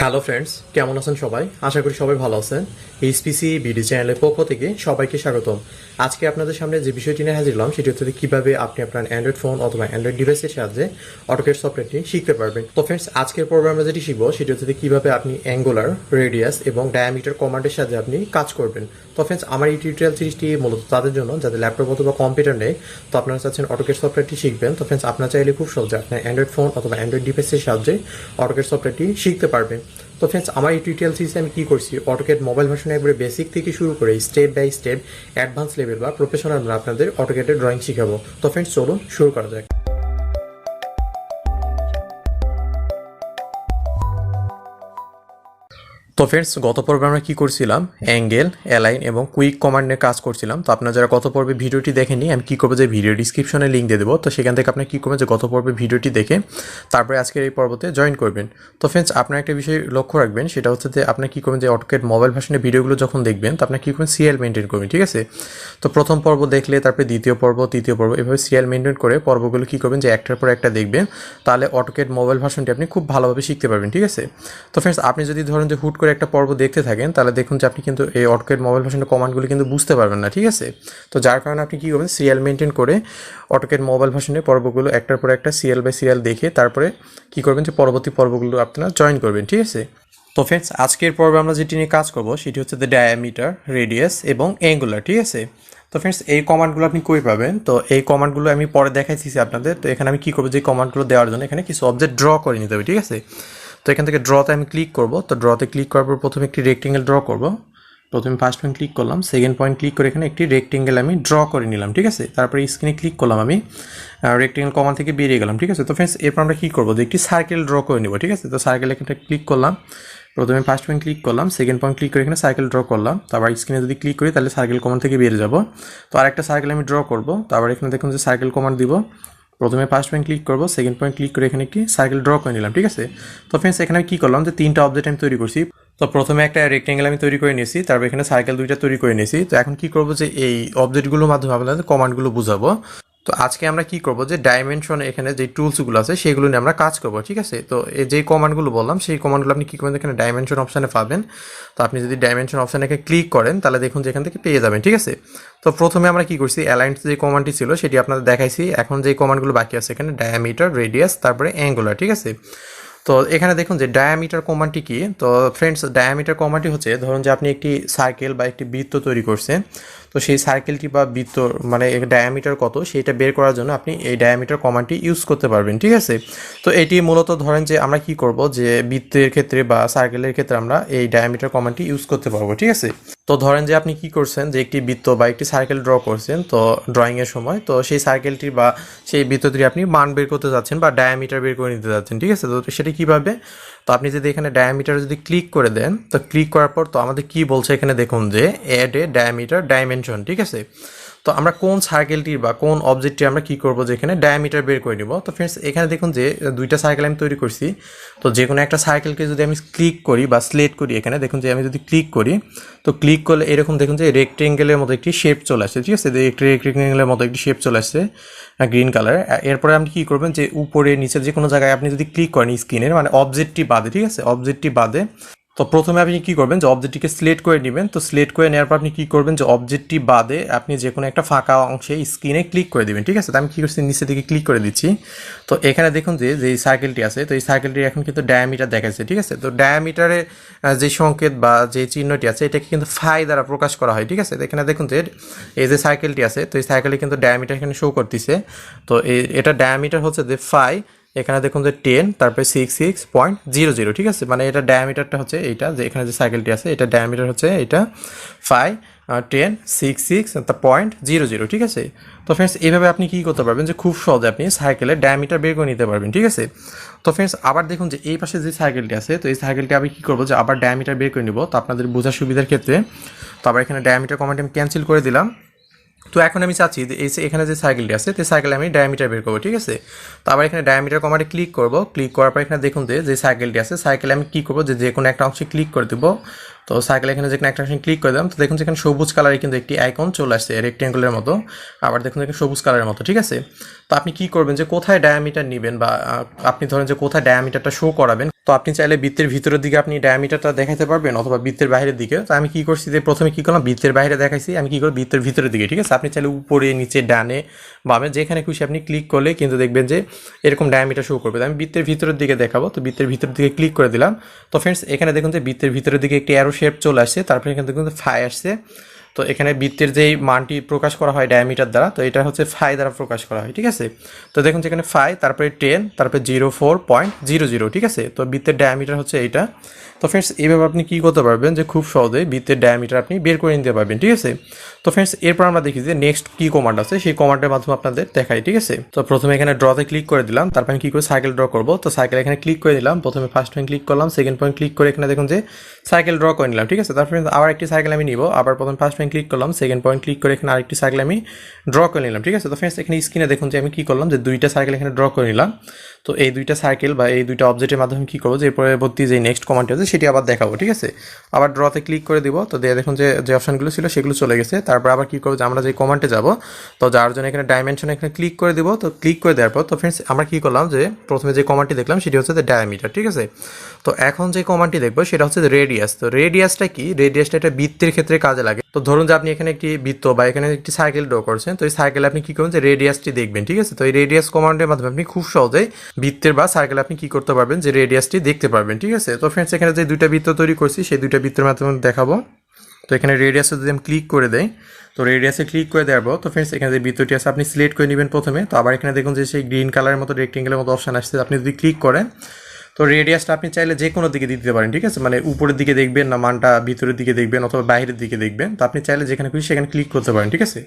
Hello friends, কেমন আছেন সবাই? আশা করি সবাই ভালো আছেন। HPCBD চ্যানেলের পক্ষ থেকে সবাইকে স্বাগতম। আজকে আপনাদের সামনে যে বিষয়টি নিয়ে হাজির হলাম সেটি হচ্ছে কিভাবে আপনি আপনার অ্যান্ড্রয়েড ফোন অথবা অ্যান্ড্রয়েড ডিভাইসের সাহায্যে অটোক্যাড সফটওয়্যারটি শিখতে পারবেন। তো ফ্রেন্ডস, আজকের পর্বে আমরা যেটি শিখবো সেটি হচ্ছে কিভাবে আপনি অ্যাঙ্গুলার, রেডিয়াস এবং ডায়ামিটার কমান্ডের সাহায্যে আপনি কাজ করবেন। তো ফ্রেন্ডস, আমার এই টিউটোরিয়াল সিরিজটি মূলত তাদের জন্য যাদের ল্যাপটপ অথবা কম্পিউটার নেই, তো আপনারা চাচ্ছেন অটোক্যাড সফটওয়্যারটি শিখবেন। তো ফ্রেন্ডস, আপনারা চাইলে খুব সহজে আপনার অ্যান্ড্রয়েড ফোন অথবা অ্যান্ড্রয়েড ডিভাইসের সাহায্যে অটোক্যাড সফটওয়্যারটি শিখতে পারবেন। তো ফ্রেন্ডস, আমার এই টিউটোরিয়াল সিরিজে আমি কী করছি, অটোক্যাড মোবাইল ভার্সনে একবারে বেসিক থেকে শুরু করে step by step advance level বা প্রফেশনাল আমরা আপনাদের অটোক্যাডের ড্রয়িং শিখাবো। তো ফ্রেন্ডস, চলুন শুরু করা যাক। তো ফ্রেন্ডস, গত পর্বে আমরা কি করছিলাম, অ্যাঙ্গেল, অ্যালাইন এবং কুইক কমান্ডে কাজ করছিলাম। তো আপনারা যারা গত পর্বে ভিডিওটি দেখেননি, আমি কী করবো যে ভিডিও ডিসক্রিপশনে লিঙ্ক দিয়ে দেবো। তো সেখান থেকে আপনি কী করবেন যে গত পর্বে ভিডিওটি দেখে তারপরে আজকের এই পর্বতে জয়েন করবেন। তো ফ্রেন্ডস, আপনার একটা বিষয় লক্ষ্য রাখবেন, সেটা হচ্ছে যে আপনি কী করবেন যে অটোক্যাড মোবাইল ভার্সনের ভিডিওগুলো যখন দেখবেন তো আপনার কী করবেন, সিরিয়াল মেনটেন করবেন, ঠিক আছে? তো প্রথম পর্ব দেখলে তারপরে দ্বিতীয় পর্ব, তৃতীয় পর্ব, এভাবে সিরিয়াল মেনটেন করে পর্বগুলো কী করবেন যে একটার পর একটা দেখবেন, তাহলে অটোক্যাড মোবাইল ভার্সনটি আপনি খুব ভালোভাবে শিখতে পারবেন, ঠিক আছে? তো ফ্রেন্ডস, আপনি যদি ধরেন যে হুট করে একটা পর্ব দেখতে থাকেন, তাহলে দেখুন যে আপনি কিন্তু এই অটোক্যাড মোবাইল ভার্সনের কমান্ডগুলো কিন্তু বুঝতে পারবেন না, ঠিক আছে? তো যার কারণে আপনি কী করবেন, সিরিয়াল মেনটেন করে অটোক্যাড মোবাইল ভার্সনের পর্বগুলো একটার পর একটা সিরিয়াল বাই সিরিয়াল দেখে তারপরে কী করবেন যে পরবর্তী পর্বগুলো আপনারা জয়েন করবেন, ঠিক আছে? তো ফ্রেন্ডস, আজকের পর্বে আমরা যেটি নিয়ে কাজ করবো সেটি হচ্ছে দ্য ডায়ামিটার, রেডিয়াস এবং অ্যাঙ্গুলার, ঠিক আছে? তো ফ্রেন্ডস, এই কমান্ডগুলো আপনি কই পাবেন? তো এই কমান্ডগুলো আমি পরে দেখাইছি আপনাদের। তো এখানে আমি কী করবো, যে কমান্ডগুলো দেওয়ার জন্য এখানে কিছু অবজেক্ট ড্র করে নিতে হবে, ঠিক আছে? তো এখান থেকে ড্রতে আমি ক্লিক করব। তো ড্রতে ক্লিক করার পর প্রথমে একটি রেক্টেঙ্গেল ড্র করব। প্রথমে ফার্স্ট পয়েন্ট ক্লিক করলাম, সেকেন্ড পয়েন্ট ক্লিক করে এখানে একটি রেক্টেঙ্গেল আমি ড্র করে নিলাম, ঠিক আছে? তারপরে স্ক্রিনে ক্লিক করলাম, আমি রেক্টেঙ্গেল কমান্ড থেকে বেরিয়ে গেলাম, ঠিক আছে? তো ফ্রেন্ডস, এরপর আমরা কী করবো, যে একটি সার্কেল ড্র করে নেব, ঠিক আছে? তো সার্কেল এখানটা ক্লিক করলাম, প্রথমে ফার্স্ট পয়েন্ট ক্লিক করলাম, সেকেন্ড পয়েন্ট ক্লিক করে এখানে সার্কেল ড্র করলাম। তারপর স্ক্রিনে যদি ক্লিক করি তাহলে সার্কেল কমান্ড থেকে বেরিয়ে যাব। তো আরেকটা সার্কেল আমি ড্র করব। তারপর এখানে দেখুন যে সার্কেল কমান্ড দিব, প্রথমে ফার্স্ট পয়েন্ট ক্লিক করবো, সেকেন্ড পয়েন্ট ক্লিক করে এখানে একটি সার্কেল ড্র করে নিলাম, ঠিক আছে? তো ফ্রেন্ডস, এখানে আমি কী করলাম, যে তিনটা অবজেক্ট আমি তৈরি করছি। তো প্রথমে একটা রেক্টেঙ্গেল আমি তৈরি করে নিয়েছি, তারপর এখানে সার্কেল দুইটা তৈরি করে নিয়েছি। তো এখন কী করবো, যে এই অবজেক্টগুলোর মাধ্যমে আপনাদের কমান্ডগুলো বুঝাবো। তো আজকে আমরা কি করব, যে ডাইমেনশন এখানে যে টুলসগুলো আছে সেগুলো নিয়ে আমরা কাজ করব, ঠিক আছে? তো এই যে কমান্ডগুলো বললাম সেই কমান্ডগুলো আপনি কী করবেন, এখানে ডাইমেনশন অপশানে পাবেন। তো আপনি যদি ডাইমেনশন অপশানে ক্লিক করেন তাহলে দেখুন যে এখান থেকে পেয়ে যাবেন, ঠিক আছে? তো প্রথমে আমরা কি করছি, অ্যালাইন যে কমান্ডটি ছিল সেটি আপনাদের দেখাইছি। এখন যে কমান্ডগুলো বাকি আছে এখানে ডায়ামিটার, রেডিয়াস, তারপরে অ্যাঙ্গুলার, ঠিক আছে? তো এখানে দেখুন যে ডায়ামিটার কমান্ডটি কি। তো ফ্রেন্ডস, ডায়ামিটার কমান্ডটি হচ্ছে, ধরুন যে আপনি একটি সার্কেল বা একটি বৃত্ত তৈরি করছেন। তো সেই সার্কেলটি বা বৃত্ত মানে ডায়ামিটার কত সেটা বের করার জন্য আপনি এই ডায়ামিটার কমান্ডটি ইউজ করতে পারবেন, ঠিক আছে? তো এটি মূলত ধরেন যে আমরা কি করব, যে বৃত্তের ক্ষেত্রে বা সার্কেলের ক্ষেত্রে আমরা এই ডায়ামিটার কমান্ডটি ইউজ করতে পারবো, ঠিক আছে? তো ধরেন যে আপনি কি করছেন, যে একটি বৃত্ত বা একটি সার্কেল ড্র করছেন তো ড্রয়িংয়ের সময়, তো সেই সার্কেলটি বা সেই বৃত্তটি আপনি মান বের করতে যাচ্ছেন বা ডায়ামিটার বের করে নিতে যাচ্ছেন, ঠিক আছে? তো সেটা কীভাবে, তো আপনি যদি এখানে ডায়ামিটার যদি ক্লিক করে দেন, তো ক্লিক করার পর তো আমাদের কি বলছে এখানে দেখুন, যে অ্যাড এ ডায়ামিটার ডাইমেনশন, ঠিক আছে? তো আমরা কোন সার্কেলটির বা কোন অবজেক্টটি আমরা কি করব, যে এখানে ডায়ামিটার বের করে নিব। তো ফ্রেন্ডস, এখানে দেখুন যে দুইটা সার্কেল আমি তৈরি করছি। তো যে কোনো একটা সার্কেলকে যদি আমি ক্লিক করি বা সিলেক্ট করি, এখানে দেখুন যে আমি যদি ক্লিক করি, তো ক্লিক করলে এরকম দেখুন যে রেক্টেঙ্গেলের মতো একটি শেপ চলে আসছে, ঠিক আছে? একটি রেক্টেঙ্গেলের মতো একটি শেপ চলে আসছে গ্রিন কালার। এরপরে আপনি কী করবেন, যে উপরে নিচে যে কোনো জায়গায় আপনি যদি ক্লিক করেন স্ক্রিনের, মানে অবজেক্টটি বাদে, ঠিক আছে? অবজেক্টটি বাদে। তো প্রথমে আপনি কী করবেন, যে অবজেক্টটিকে সিলেক্ট করে নেবেন। তো সিলেক্ট করে নেওয়ার পর আপনি কী করবেন, যে অবজেক্টটি বাদে আপনি যে কোনো একটা ফাঁকা অংশে স্ক্রিনে ক্লিক করে দেবেন, ঠিক আছে? তো আমি কী করছি, নিচে দিকে ক্লিক করে দিচ্ছি। তো এখানে দেখুন যে এই সার্কেলটি আছে, তো এই সার্কেলটির এখন কিন্তু ডায়ামিটার দেখাচ্ছে, ঠিক আছে? তো ডায়ামিটারে যে সংকেত বা যে চিহ্নটি আছে এটাকে কিন্তু ফাই দ্বারা প্রকাশ করা হয়, ঠিক আছে? তো এখানে দেখুন যে এই যে সার্কেলটি আছে, তো এই সার্কেলে কিন্তু ডায়ামিটার এখানে শো করতেছে। তো এটা ডায়ামিটার হচ্ছে যে ফাই, এখানে দেখুন যে 10, তারপরে 66.00, ঠিক আছে? মানে এটা ডায়ামিটারটা হচ্ছে এইটা, যে এখানে যে সাইকেলটি আছে এটা ডায়ামিটার হচ্ছে এটা 5, 10, 66.00, ঠিক আছে? তো ফ্রেন্ডস, এইভাবে আপনি কী করতে পারবেন, যে খুব সহজে আপনি সাইকেলের ডায়ামিটার বের করে নিতে পারবেন, ঠিক আছে? তো ফ্রেন্ডস, আবার দেখুন যে এই পাশে যে সাইকেলটি আছে, তো এই সাইকেলটি আমি কী করবো, যে আবার ডায়ামিটার বের করে নিব। তো আপনাদের বোঝার সুবিধার ক্ষেত্রে তো আবার এখানে ডায়ামিটার কমান্ড আমি ক্যান্সেল করে দিলাম। তো এখন আমি চাচ্ছি যে এখানে যে সাইকেলটি আছে তো সাইকেলে আমি ডায়ামিটার বের করবো, ঠিক আছে? তো আবার এখানে ডায়ামিটার কমান্ডে ক্লিক করব। ক্লিক করার পর এখানে দেখুন যে সাইকেলটি আছে, সাইকেলে আমি কী করবো, যে কোনো একটা অংশে ক্লিক করে দেবো। তো সাইকেল এখানে যে কোনো একটা অংশে ক্লিক করে দিলাম। তো দেখুন যেখানে সবুজ কালারে কিন্তু একটি আইকন চলে আসছে রেক্টেঙ্গুলারের মতো, আবার দেখুন এখানে সবুজ কালারের মতো, ঠিক আছে? তো আপনি কী করবেন, যে কোথায় ডায়ামিটার নেবেন বা আপনি ধরেন যে কোথায় ডায়ামিটারটা শো করাবেন, তো আপনি চাইলে বৃত্তের ভিতরের দিকে আপনি ডায়ামিটারটা দেখাতে পারবেন অথবা বৃত্তের বাইরের দিকে। তো আমি কী করছি যে প্রথমে কী করলাম, বৃত্তের বাইরে দেখাইছি, আমি কী করব বৃত্তের ভিতরের দিকে, ঠিক আছে। আপনি চাইলে উপরে নিচে ডানে বামে যেখানে খুশি আপনি ক্লিক করলে কিন্তু দেখবেন যে এরকম ডায়ামিটার শো করবে। আমি বৃত্তের ভিতরের দিকে দেখাবো, তো বৃত্তের ভিতরের দিকে ক্লিক করে দিলাম। তো ফ্রেন্ডস এখানে দেখুন যে বৃত্তের ভিতরের দিকে একটি অ্যারো শেপ চলে আসছে, তারপরে এখানে দেখুন যে ফাই আসছে। তো এখানে বৃত্তের যেই মানটি প্রকাশ করা হয় ডায়ামিটার দ্বারা, তো এটা হচ্ছে ফাই দ্বারা প্রকাশ করা হয়, ঠিক আছে। তো দেখুন যেখানে ফাই, তারপরে 10, তারপরে 04.00, ঠিক আছে। তো বৃত্তের ডায়ামিটার হচ্ছে এইটা। তো ফ্রেন্ডস এইভাবে আপনি কী করতে পারবেন যে খুব সহজে বৃত্তের ডায়ামিটার আপনি বের করে নিতে পারবেন, ঠিক আছে। তো ফ্রেন্ডস এরপর আমরা দেখি যে নেক্সট কী কমান্ড আছে, সেই কমান্ডের মাধ্যমে আপনাদের দেখাই, ঠিক আছে। তো প্রথমে এখানে ড্রতে ক্লিক করে দিলাম, তারপর আমি কী করে সাইকেল ড্র করবো। তো সাইকেল এখানে ক্লিক করে দিলাম, প্রথমে ফার্স্ট পয়েন্ট ক্লিক করলাম, সেকেন্ড পয়েন্ট ক্লিক করে এখানে দেখুন যে সাইকেল ড্র করে নিলাম, ঠিক আছে। তারপরে আবার একটি সাইকেল আমি নিব, আবার প্রথমে ফার্স্ট পয়েন্ট ক্লিক করলাম, সেকেন্ড পয়েন্ট ক্লিক করে এখানে আরেকটি সাইকেল আমি ড্র করে নিলাম, ঠিক আছে। তো ফ্রেন্ডস এখানে স্ক্রিনে দেখুন যে আমি কী করলাম যে দুইটা সাইকেল এখানে ড্র করে নিলাম। তো এই দুইটা সাইকেল বা এই দুইটা অবজেক্টের মাধ্যমে কী করবো যে পরবর্তী যে নেক্সট কমান্ডটি আছে সেটি আবার দেখাবো, ঠিক আছে। আবার ড্রতে ক্লিক করে দিব, তো দিয়ে দেখুন যে অপশানগুলো ছিল সেগুলো চলে গেছে। তারপর আবার কী করবো যে আমরা যে কমান্ডে যাব, তো যার জন্য এখানে ডাইমেনশন এখানে ক্লিক করে দিব। তো ক্লিক করে দেওয়ার পর তো ফ্রেন্ডস আমরা কী করলাম যে প্রথমে যে কমান্ডটি দেখলাম সেটি হচ্ছে যে ডায়ামিটার, ঠিক আছে। তো এখন যে কমান্ডটি দেখবো সেটা হচ্ছে যে রেডিয়াস। তো রেডিয়াসটা কি, রেডিয়াসটা একটা বৃত্তের ক্ষেত্রে কাজে লাগে। তো ধরুন যে আপনি এখানে একটি বৃত্ত বা এখানে একটি সাইকেল ড্র করছেন, তো এই সাইকেলে আপনি কী করবেন যে রেডিয়াসটি দেখবেন, ঠিক আছে। তো এই রেডিয়াস কমান্ডের মাধ্যমে আপনি খুব সহজেই বৃত্তের বা সাইকেলে আপনি কী করতে পারবেন যে রেডিয়াসটি দেখতে পারবেন, ঠিক আছে। তো ফ্রেন্ডস এখানে যে দুইটা বৃত্ত তৈরি করছি সেই দুইটা বৃত্তের মাধ্যমে দেখাবো। তো এখানে রেডিয়াসে যদি আমি ক্লিক করে দেই, তো রেডিয়াসে ক্লিক করে দেওয়ার পর তো ফ্রেন্ডস এখানে যে বৃত্তটি আছে আপনি সিলেক্ট করে নেবেন প্রথমে। তো আবার এখানে দেখুন যে সেই গ্রিন কালারের মতো রেক্টেঙ্গেলের মতো অপশান আসছে, আপনি যদি ক্লিক করেন তো রেডিয়াসটা আপনি চাইলে যে কোনো দিকে দিতে পারেন, ঠিক আছে। মানে উপরের দিকে দেখবেন না মানটা ভিতরের দিকে দেখবেন অথবা বাইরের দিকে দেখবেন, তো আপনি চাইলে যেখানে খুশি সেখানে ক্লিক করতে পারেন, ঠিক আছে।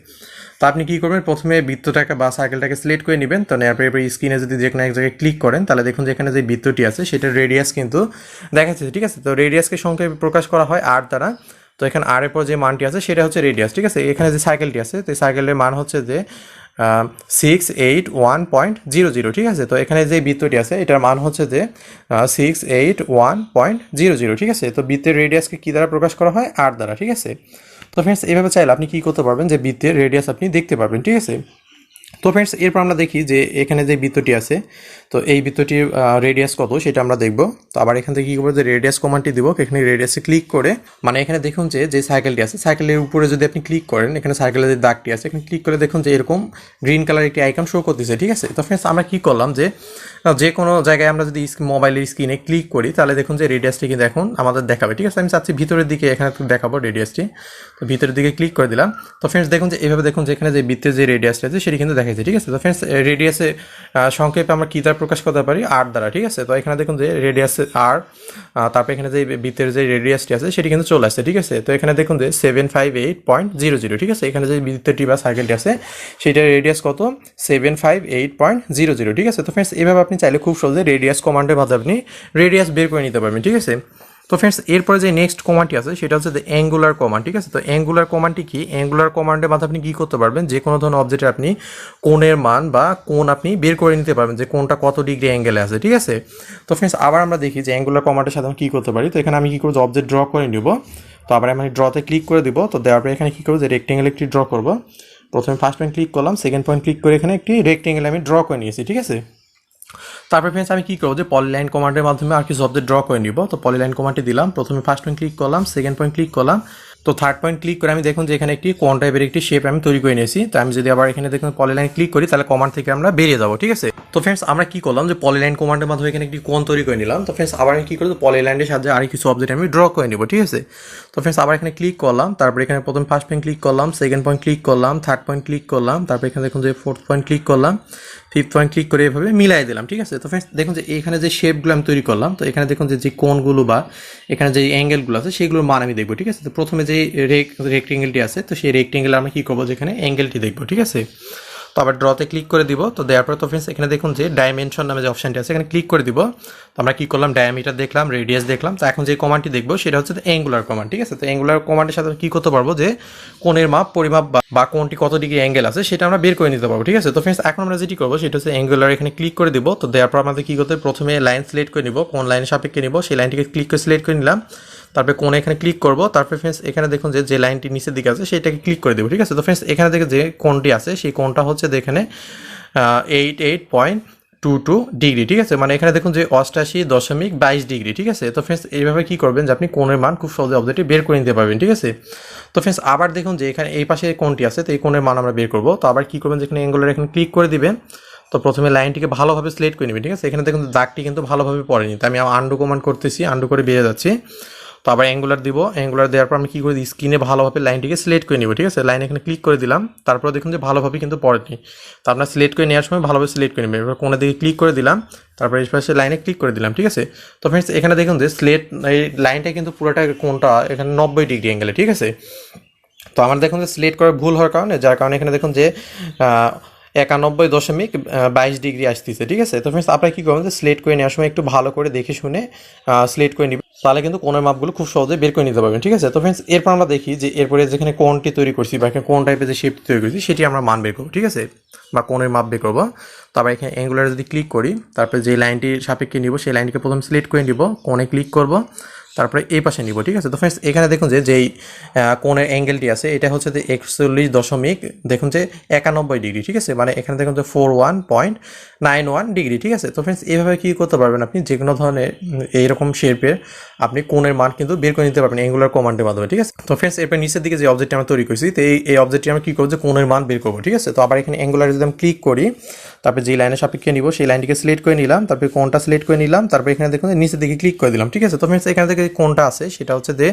তো আপনি কী করবেন, প্রথমে বৃত্তটাকে বা সাইকেলটাকে সিলেক্ট করে নেবেন। তো নেওয়ার পরে স্ক্রিনে যদি যে কোনো এক জায়গায় ক্লিক করেন তাহলে দেখুন যে এখানে যে বৃত্তটি আছে সেটার রেডিয়াস কিন্তু দেখাচ্ছে, ঠিক আছে। তো রেডিয়াসকে সংক্ষেপে প্রকাশ করা হয় আর দ্বারা। তো এখানে আর এর পর যে মানটি আছে সেটা হচ্ছে রেডিয়াস, ঠিক আছে। এখানে যে সাইকেলটি আছে তো এই সাইকেলের মান হচ্ছে যে 681.00, ঠিক আছে। তো এখানে যে বৃত্তটি আছে এটার মান হচ্ছে যে 681.00, ঠিক আছে। তো বৃত্তের রেডিয়াসকে কী দ্বারা প্রকাশ করা হয়, আর দ্বারা, ঠিক আছে। তো ফ্রেন্ডস এইভাবে চাইলে আপনি কী করতে পারবেন যে বৃত্তের রেডিয়াস আপনি দেখতে পারবেন, ঠিক আছে। তো ফ্রেন্ডস এরপর আমরা দেখি যে এখানে যে বৃত্তটি আছে তো এই বৃত্তটির রেডিয়াস কত সেটা আমরা দেখব। তো আবার এখান থেকে কী করবো যে রেডিয়াস কমান্ডটি দিব, এখানে রেডিয়াসে ক্লিক করে মানে এখানে দেখুন যে সাইকেলটি আছে সাইকেলের উপরে যদি আপনি ক্লিক করেন এখানে সাইকেলের যে দাগটি আছে এখানে ক্লিক করে দেখুন যে এরকম গ্রিন কালার একটি আইকন শো করতেছে, ঠিক আছে। তো ফ্রেন্ডস আমরা কী করলাম যে কোনো জায়গায় আমরা যদি মোবাইলের স্ক্রিনে ক্লিক করি তাহলে দেখুন যে রেডিয়াসটি কিন্তু এখন আমাদের দেখাবে, ঠিক আছে। আমি চাচ্ছি ভিতরের দিকে এখানে দেখাবো রেডিয়াসটি, তো ভিতরের দিকে ক্লিক করে দিলাম। তো ফ্রেন্ডস দেখুন যে এইভাবে দেখুন যে এখানে যে বৃত্তের যে রেডিয়াসটা আছে সেটি কিন্তু দেখাচ্ছে, ঠিক আছে। তো ফ্রেন্ডস রেডিয়াসে সংক্ষেপে আমরা কী দ্বারা প্রকাশ করতে পারি, আর দ্বারা, ঠিক আছে। তো এখানে দেখুন যে রেডিয়াস আর, তারপর এখানে যে বৃত্তের যে রেডিয়াসটি আছে সেটি কিন্তু চলে আসছে, ঠিক আছে। তো এখানে দেখুন যে 758.00, ঠিক আছে। এখানে যে বৃত্তটি বা সাইকেলটি আছে সেটার রেডিয়াস কত 758.00, ঠিক আছে। তো ফ্রেন্ডস এভাবে আপনি চাইলে খুব সহজে রেডিয়াস কমান্ডের মাধ্যমে আপনি রেডিয়াস বের করে নিতে পারবেন, ঠিক আছে। তো ফ্রেন্ডস এরপরে যে নেক্সট কমান্ডটি আছে সেটা হচ্ছে যে অ্যাঙ্গুলার কমান্ড, ঠিক আছে। তো অ্যাঙ্গুলার কমান্ডটি কি, অ্যাঙ্গুলার কমান্ডের মাধ্যমে আপনি কী করতে পারবেন যে কোনো ধরনের অবজেক্টে আপনি কোণের মান বা কোণ আপনি বের করে নিতে পারবেন যে কোণটা কত ডিগ্রি অ্যাঙ্গেলে আছে, ঠিক আছে। তো ফ্রেন্ডস আবার আমরা দেখি যে অ্যাঙ্গুলার কমান্ডের সাথে কী করতে পারি। তো এখানে আমি কী করবো অবজেক্ট ড্র করে নিব। তো আবার আমি ড্রতে ক্লিক করে দিব। তো দেওয়ার পরে এখানে কী করবো যে রেক্টেঙ্গেল একটি ড্র করবো। প্রথমে ফার্স্ট পয়েন্ট ক্লিক করলাম, সেকেন্ড পয়েন্ট ক্লিক করে এখানে একটি রেক্টেঙ্গেল আমি ড্র করে নিয়েছি, ঠিক আছে। তারপরে ফ্রেন্ডস আমি কী করবো যে পলিলাইন কমান্ডের মাধ্যমে আর কিছু অবজেক্ট ড্র করে নিব। তো পলিলাইন কমান্ডটি দিলাম, প্রথমে ফার্স্ট পয়েন্ট ক্লিক করলাম, সেকেন্ড পয়েন্ট ক্লিক করলাম, তো থার্ড পয়েন্ট ক্লিক করে আমি দেখুন যে এখানে একটি কোণ টাইপের একটি শেপ আমি তৈরি করে নিয়েছি। তো আমি যদি আবার এখানে দেখুন পলিলাইন ক্লিক করি তাহলে কমান্ড থেকে আমরা বেরিয়ে যাবো, ঠিক আছে। তো ফ্রেন্ডস আমরা কী করলাম যে পলিলাইন কমান্ডের মাধ্যমে এখানে একটি কোণ তৈরি করে নিলাম। তো ফ্রেন্ডস আবার আমি কী করবো পলিলাইনের সাহায্যে আর কিছু অবজেক্ট আমি ড্র করে নিব, ঠিক আছে। তো ফ্রেন্ডস আবার এখানে ক্লিক করলাম, তারপর এখানে প্রথম ফার্স্ট পয়েন্ট ক্লিক করলাম, সেকেন্ড পয়েন্ট ক্লিক করলাম, থার্ড পয়েন্ট ক্লিক করলাম, তারপর এখানে দেখুন যে ফোর্থ পয়েন্ট ক্লিক করলাম, ফিফথ পয়েন্ট ক্লিক করে এভাবে মিলাই দিলাম, ঠিক আছে। তো ফ্রেন্ডস দেখুন যে এখানে যে শেপগুলো আমি তৈরি করলাম, তো এখানে দেখুন যে কোণগুলো বা এখানে যে অ্যাঙ্গেলগুলো আছে সেগুলোর মান আমি দেখবো, ঠিক আছে। তো প্রথমে যে রেক্টেঙ্গেলটি আছে তো সেই রেক্টেঙ্গেল আমরা কী করবো যেখানে অ্যাঙ্গেলটি দেখবো, ঠিক আছে। তো আবার ড্রতে ক্লিক করে দিব। তো দেওয়ার পর তো ফ্রেন্ডস এখানে দেখুন যে ডাইমেনশন নামে যে অপশানটি আছে এখানে ক্লিক করে দিব। তো আমরা কী করলাম ডায়ামিটার দেখলাম, রেডিয়াস দেখলাম। তো এখন যে কমান্ডটি দেখবো সেটা হচ্ছে অ্যাঙ্গুলার কমান্ড, ঠিক আছে। তো অ্যাঙ্গুলার কমান্ডের সাথে কী করতে পারবো যে কোণের মাপ পরিমাপ বা কোণটি কত ডিগ্রি অ্যাঙ্গেল আছে সেটা আমরা বের করে নিতে পারবো, ঠিক আছে। তো ফ্রেন্ডস এখন আমরা যেটি করবো সেটা হচ্ছে অ্যাঙ্গুলার এখানে ক্লিক করে দিব। তো দেওয়ার পর আমাদের কী করতে প্রথমে লাইন সিলেক্ট করে নিব, কোন লাইনের সাপেক্ষে নিব সেই লাইনটিকে ক্লিক করে সিলেক্ট করে নিলাম। তারপরে কোণে এখানে ক্লিক করব, তারপরে ফ্রেন্ডস এখানে দেখুন যে লাইনটি নিচের দিকে আছে সেটাকে ক্লিক করে দেবো, ঠিক আছে। তো ফ্রেন্ডস এখানে দেখে যে কোণটি আছে সেই কোণটা হচ্ছে এখানে 88.00, ডিগ্রি, ঠিক আছে। মানে এখানে দেখুন যে 88.22 ডিগ্রি, ঠিক আছে। তো ফ্রেন্ডস এইভাবে কি করবেন যে আপনি কোণের মান খুব সহজে অবজেক্টে বের করে নিতে পারবেন, ঠিক আছে। তো ফ্রেন্ডস আবার দেখুন যে এখানে এই পাশে কোণটি আছে, তো এই কোণের মান আমরা বের করব। তো আবার কি করবেন, যেখানে অ্যাঙ্গুলার এখানে ক্লিক করে দিবেন। তো প্রথমে লাইনটিকে ভালোভাবে সিলেক্ট করে নেবেন, ঠিক আছে। এখানে দেখুন দাগটি কিন্তু ভালোভাবে পড়েনি, তো আমি আন্ডু কমান্ড করতেছি, আন্ডু করে বেরিয়ে যাচ্ছি। তো আবার অ্যাঙ্গুলার দিব, অ্যাঙ্গুলার দেওয়ার পর আমি কী করে দিই, স্ক্রিনে ভালোভাবে লাইনটিকে সিলেক্ট করে নিব, ঠিক আছে। লাইন এখানে ক্লিক করে দিলাম, তারপর দেখুন যে ভালোভাবে কিন্তু পড়েনি। তো আপনার সিলেক্ট করে নেওয়ার সময় ভালোভাবে সিলেক্ট করে নেবেন। এবার কোণের দিকে ক্লিক করে দিলাম, তারপর এই পাশে লাইনে ক্লিক করে দিলাম, ঠিক আছে। তো ফ্রেন্ডস এখানে দেখুন যে এই লাইনটা কিন্তু পুরোটা কোণটা এখানে 90 ডিগ্রি অ্যাঙ্গেলে, ঠিক আছে। তো আমার দেখুন যে সিলেক্ট করে ভুল হওয়ার কারণে, যার কারণে এখানে দেখুন যে 91.22 ডিগ্রি আসতেছে, ঠিক আছে। তো ফ্রেন্ডস আপনারা কী করবেন যে সিলেক্ট করে নেওয়ার সময় একটু ভালো করে দেখে শুনে সিলেক্ট করে নেবেন, তাহলে কিন্তু কোণের মাপগুলো খুব সহজে বের করে নিতে পারবেন, ঠিক আছে। তো ফ্রেন্ডস এরপর আমরা দেখি যে এরপরে যেখানে কোণটি তৈরি করছি বা কোন টাইপের যে শেপটি তৈরি করছি সেটি আমরা মান বের করবো, ঠিক আছে, বা কোণের মাপ বের করবো। তারপর এখানে অ্যাঙ্গুলার যদি ক্লিক করি, তারপরে যে লাইনটির সাপেক্ষে নিব সেই লাইনটিকে প্রথম সিলেক্ট করে নিব, কোণে ক্লিক করব, তারপরে এই পাশে নিব, ঠিক আছে। তো ফ্রেন্ডস এখানে দেখুন যে যেই কোণের অ্যাঙ্গেলটি আছে এটা হচ্ছে যে 41 দেখুন যে 91 ডিগ্রি, ঠিক আছে। মানে এখানে দেখুন যে 41.91 ডিগ্রি, ঠিক আছে। তো ফ্রেন্ডস এইভাবে কী করতে পারবেন, আপনি যে কোনো ধরনের এইরকম শেপের আপনি কোণের মান কিন্তু বের করে নিতে পারবেন অ্যাঙ্গুলার কমান্ডের মাধ্যমে, ঠিক আছে। তো ফ্রেন্ডস এরপর নিচের দিকে যে অবজেক্টটি আমরা তৈরি করছি, তো এই অবজেক্টটি আমরা কী করবো যে কোণের মান বের করবো, ঠিক আছে। তো আবার এখানে অ্যাঙ্গুলার যদি আমি ক্লিক করি, তারপরে যে লাইনের সাপেক্ষে নিব সেই লাইনটিকে সিলেক্ট করে নিলাম, তারপরে কোণটা সিলেক্ট করে নিলাম, তারপরে এখানে দেখুন নিচের দিকে ক্লিক করে দিলাম, ঠিক আছে। তো ফ্রেন্ডস এখানে থেকে কোণটা আছে সেটা হচ্ছে যে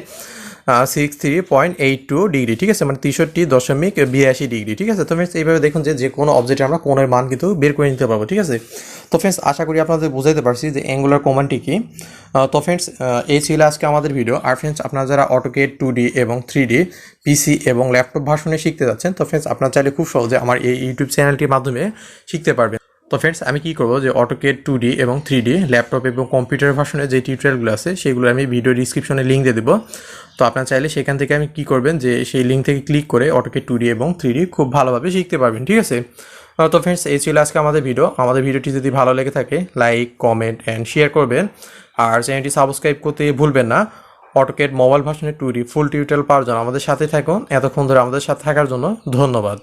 63.82 ডিগ্রি, ঠিক আছে, মানে 63.82 ডিগ্রি, ঠিক আছে। তো ফ্রেন্ডস এইভাবে দেখুন যে কোনো অবজেক্টে আমরা কোণের মান কিন্তু বের করে নিতে পারবো, ঠিক আছে। তো ফ্রেন্ডস আশা করি আপনাদের বুঝাইতে পারছি যে অ্যাঙ্গুলার কমান্ডটি কি। তো ফ্রেন্ডস এই ছিল আজকে আমাদের ভিডিও। আর ফ্রেন্ডস আপনারা যারা AutoCAD 2D এবং 3D পিসি এবং ল্যাপটপ ভার্সনে শিখতে যাচ্ছেন, তো ফ্রেন্ডস আপনারা চাইলে খুব সহজে আমার এই ইউটিউব চ্যানেলটির মাধ্যমে শিখতে পারবেন। তো ফ্রেন্ডস আমি কী করবো যে AutoCAD 2D এবং 3D ল্যাপটপ এবং কম্পিউটার ভার্সনে যে টিউটোরিয়ালগুলো আছে সেগুলো আমি ভিডিও ডিসক্রিপশনে লিঙ্ক দিয়ে দেবো। তো আপনারা চাইলে সেখান থেকে আমি কী করবেন যে সেই লিঙ্ক থেকে ক্লিক করে AutoCAD 2D এবং 3D খুব ভালোভাবে শিখতে পারবেন, ঠিক আছে। তো ফ্রেন্ডস এই ছিল আজকে আমাদের ভিডিও। আমাদের ভিডিওটি যদি ভালো লেগে থাকে লাইক, কমেন্ট অ্যান্ড শেয়ার করবেন, আর চ্যানেলটি সাবস্ক্রাইব করতে ভুলবেন না। AutoCAD মোবাইল ভার্সনের 2D ফুল টিউটোরিয়াল পাওয়ার জন্য আমাদের সাথে থাকুন। এতক্ষণ ধরে আমাদের সাথে থাকার জন্য ধন্যবাদ।